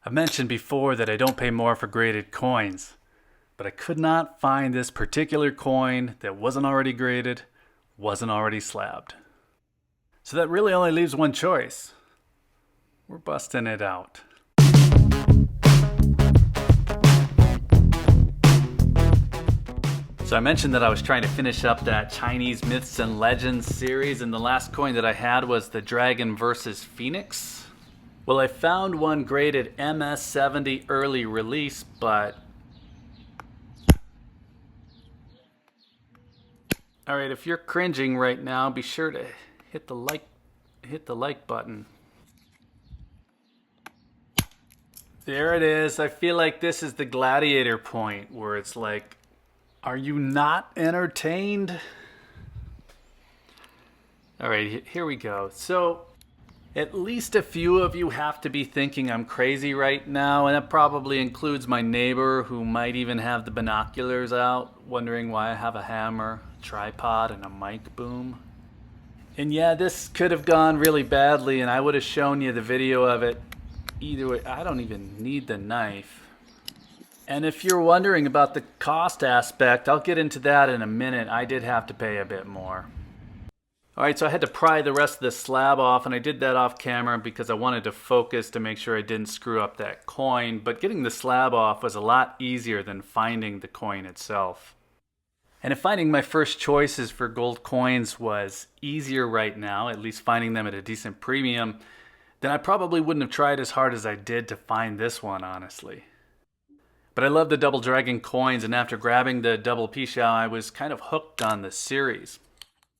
I mentioned before that I don't pay more for graded coins, but I could not find this particular coin that wasn't already graded, wasn't already slabbed. So that really only leaves one choice. We're busting it out. So I mentioned that I was trying to finish up that Chinese Myths and Legends series, and the last coin that I had was the Dragon versus Phoenix. Well, I found one graded MS-70 early release, but... Alright, if you're cringing right now, be sure to hit the like button. There it is. I feel like this is the gladiator point where it's like, are you not entertained? Alright, here we go. So, at least a few of you have to be thinking I'm crazy right now, and that probably includes my neighbor who might even have the binoculars out, wondering why I have a hammer, a tripod, and a mic boom. And yeah, this could have gone really badly, and I would have shown you the video of it. Either way, I don't even need the knife. And if you're wondering about the cost aspect, I'll get into that in a minute. I did have to pay a bit more. Alright, so I had to pry the rest of the slab off, and I did that off camera because I wanted to focus to make sure I didn't screw up that coin, but getting the slab off was a lot easier than finding the coin itself. And if finding my first choices for gold coins was easier right now, at least finding them at a decent premium, then I probably wouldn't have tried as hard as I did to find this one, honestly. But I love the double dragon coins, and after grabbing the double Pichao, I was kind of hooked on the series.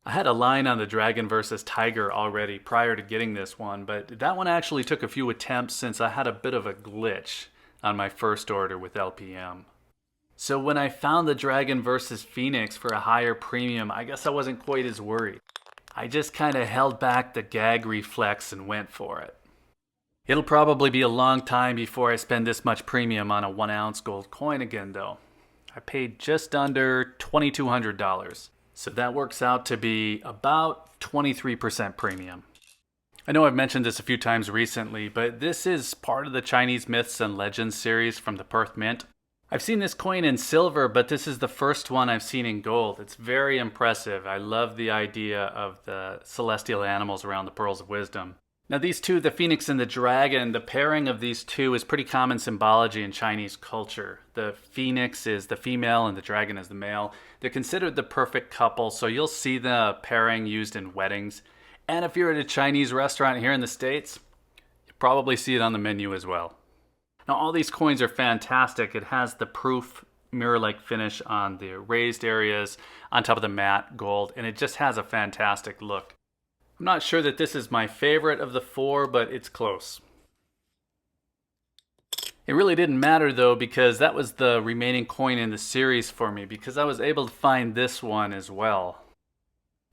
I had a line on the Dragon versus Tiger already prior to getting this one, but that one actually took a few attempts since I had a bit of a glitch on my first order with LPM. So when I found the Dragon versus Phoenix for a higher premium, I guess I wasn't quite as worried. I just kind of held back the gag reflex and went for it. It'll probably be a long time before I spend this much premium on a 1 ounce gold coin again though. I paid just under $2,200. So that works out to be about 23% premium. I know I've mentioned this a few times recently, but this is part of the Chinese Myths and Legends series from the Perth Mint. I've seen this coin in silver, but this is the first one I've seen in gold. It's very impressive. I love the idea of the celestial animals around the Pearls of Wisdom. Now these two, the Phoenix and the Dragon, the pairing of these two is pretty common symbology in Chinese culture. The Phoenix is the female and the Dragon is the male. They're considered the perfect couple, so you'll see the pairing used in weddings. And if you're at a Chinese restaurant here in the States, you'll probably see it on the menu as well. Now all these coins are fantastic. It has the proof mirror-like finish on the raised areas, on top of the matte gold, and it just has a fantastic look. I'm not sure that this is my favorite of the four, but it's close. It really didn't matter though, because that was the remaining coin in the series for me, because I was able to find this one as well.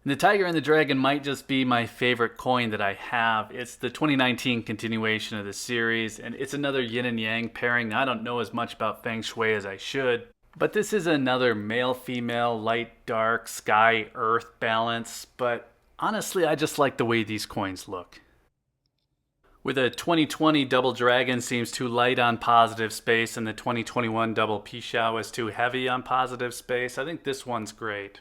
And the Tiger and the Dragon might just be my favorite coin that I have. It's the 2019 continuation of the series, and it's another yin and yang pairing. Now, I don't know as much about Feng Shui as I should, but this is another male-female, light-dark, sky-earth balance, but honestly, I just like the way these coins look. With a 2020 Double Dragon seems too light on positive space and the 2021 Double Pichao is too heavy on positive space, I think this one's great.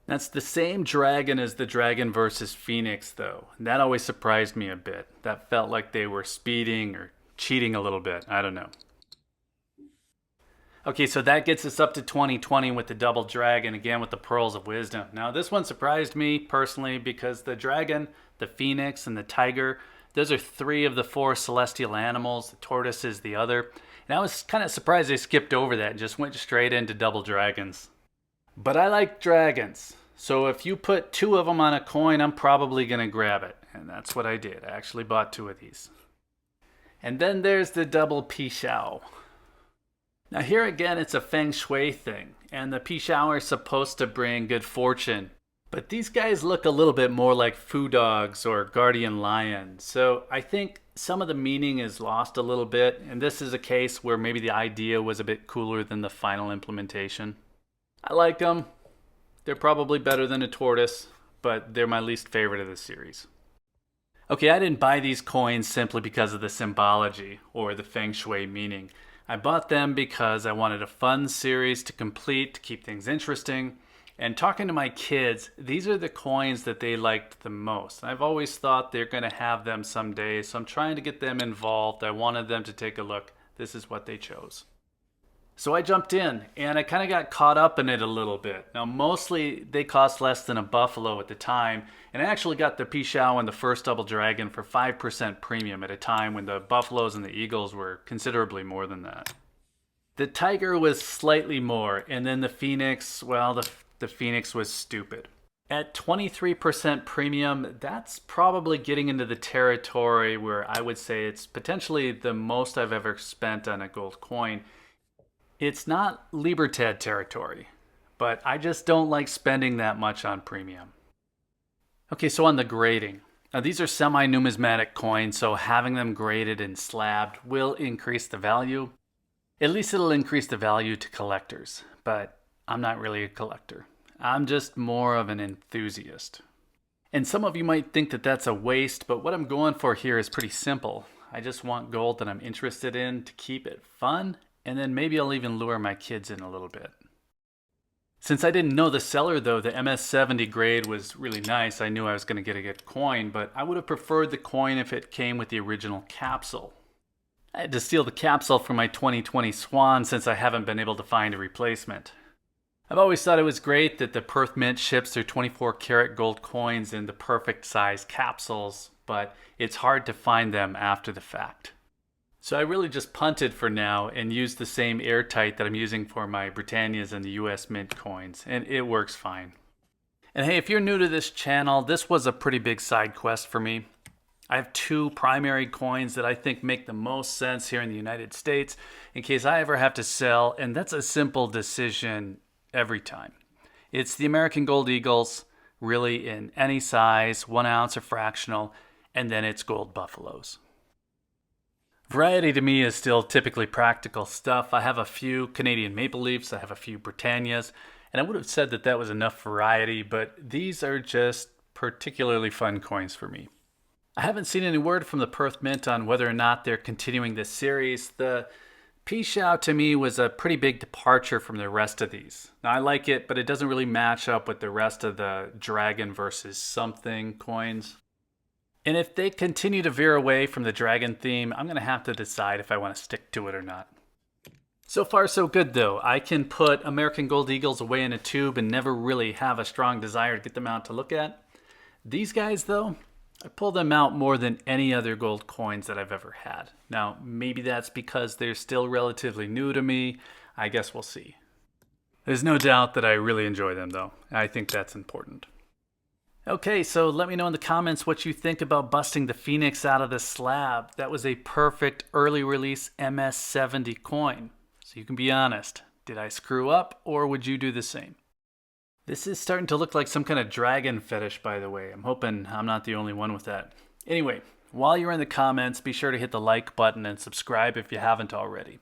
That's the same dragon as the Dragon versus Phoenix though. That always surprised me a bit. That felt like they were speeding or cheating a little bit. I don't know. Okay, so that gets us up to 2020 with the Double Dragon, again with the Pearls of Wisdom. Now this one surprised me personally because the Dragon, the Phoenix, and the Tiger, those are 3 of the 4 celestial animals. The tortoise is the other. And I was kind of surprised they skipped over that and just went straight into Double Dragons. But I like dragons. So if you put 2 of them on a coin, I'm probably going to grab it. And that's what I did. I actually bought 2 of these. And then there's the Double Pichao. Now here again, it's a Feng Shui thing, and the Pichao are supposed to bring good fortune. But these guys look a little bit more like foo dogs or guardian lions. So I think some of the meaning is lost a little bit, and this is a case where maybe the idea was a bit cooler than the final implementation. I like them. They're probably better than a tortoise, but they're my least favorite of the series. Okay, I didn't buy these coins simply because of the symbology or the feng shui meaning. I bought them because I wanted a fun series to complete to keep things interesting. And talking to my kids, these are the coins that they liked the most. I've always thought they're going to have them someday, so I'm trying to get them involved. I wanted them to take a look. This is what they chose. So I jumped in and I kind of got caught up in it a little bit. Now, mostly they cost less than a buffalo at the time, and I actually got the Pichao and the first double dragon for 5% premium at a time when the buffaloes and the eagles were considerably more than that. The tiger was slightly more, and then the phoenix, well, the phoenix was stupid. At 23% premium, that's probably getting into the territory where I would say it's potentially the most I've ever spent on a gold coin. It's not Libertad territory, but I just don't like spending that much on premium. Okay, so on the grading. Now these are semi-numismatic coins, so having them graded and slabbed will increase the value. At least it'll increase the value to collectors, but I'm not really a collector. I'm just more of an enthusiast. And some of you might think that that's a waste, but what I'm going for here is pretty simple. I just want gold that I'm interested in to keep it fun, and then maybe I'll even lure my kids in a little bit. Since I didn't know the seller though, the MS-70 grade was really nice. I knew I was going to get a good coin, but I would have preferred the coin if it came with the original capsule. I had to steal the capsule from my 2020 Swan since I haven't been able to find a replacement. I've always thought it was great that the Perth Mint ships their 24 karat gold coins in the perfect size capsules, but it's hard to find them after the fact. So I really just punted for now and used the same airtight that I'm using for my Britannias and the US Mint coins, and it works fine. And hey, if you're new to this channel, this was a pretty big side quest for me. I have two primary coins that I think make the most sense here in the United States in case I ever have to sell, and that's a simple decision every time. It's the American Gold Eagles, really in any size, 1 ounce or fractional, and then it's gold buffaloes. Variety to me is still typically practical stuff. I have a few Canadian Maple Leafs, I have a few Britannias, and I would have said that that was enough variety, but these are just particularly fun coins for me. I haven't seen any word from the Perth Mint on whether or not they're continuing this series. The Pichao to me was a pretty big departure from the rest of these. Now I like it, but it doesn't really match up with the rest of the Dragon versus something coins. And if they continue to veer away from the dragon theme, I'm going to have to decide if I want to stick to it or not. So far so good though. I can put American Gold Eagles away in a tube and never really have a strong desire to get them out to look at. These guys though, I pull them out more than any other gold coins that I've ever had. Now maybe that's because they're still relatively new to me. I guess we'll see. There's no doubt that I really enjoy them though. I think that's important. Okay, so let me know in the comments what you think about busting the Phoenix out of the slab. That was a perfect early release MS-70 coin. So you can be honest. Did I screw up or would you do the same? This is starting to look like some kind of dragon fetish, by the way. I'm hoping I'm not the only one with that. Anyway, while you're in the comments, be sure to hit the like button and subscribe if you haven't already.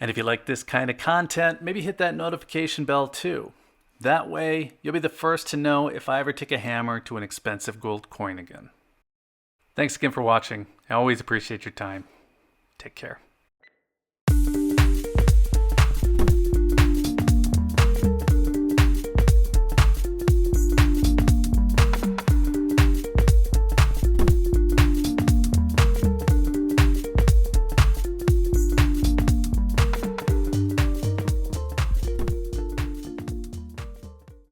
And if you like this kind of content, maybe hit that notification bell too. That way, you'll be the first to know if I ever take a hammer to an expensive gold coin again. Thanks again for watching. I always appreciate your time. Take care.